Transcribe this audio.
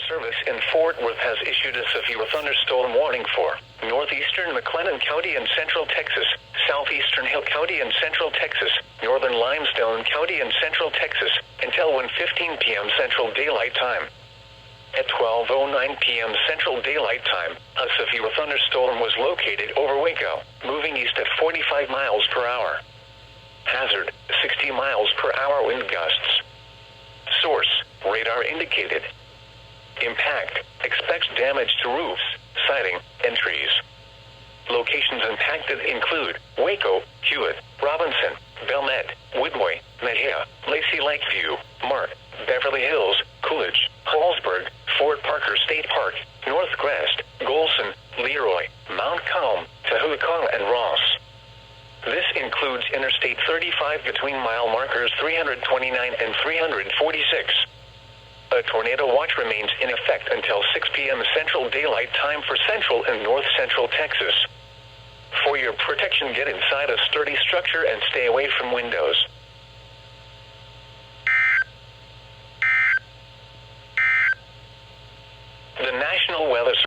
Service in Fort Worth has issued a severe thunderstorm warning for northeastern McLennan County and central Texas, southeastern Hill County and central Texas, northern Limestone County and central Texas, until 1:15 p.m. Central Daylight Time. At 12:09 p.m. Central Daylight Time, a severe thunderstorm was located over Waco, moving east at 45 miles per hour. Hazard, 60 miles per hour wind gusts. Source, radar indicated. Impact, expects damage to roofs, siding, and trees. Locations impacted include Waco, Hewitt, Robinson, Belmet, Woodway, Mejia, Lacey Lakeview, Mart, Beverly Hills, Coolidge, Hallsburg, Fort Parker State Park, Northcrest, Golson, Leroy, Mount Calm, Tahuacana, and Ross. This includes Interstate 35 between mile markers 329 and 346. A tornado watch remains in effect until 6 p.m. Central Daylight Time for central and north central Texas. For your protection, get inside a sturdy structure and stay away from windows.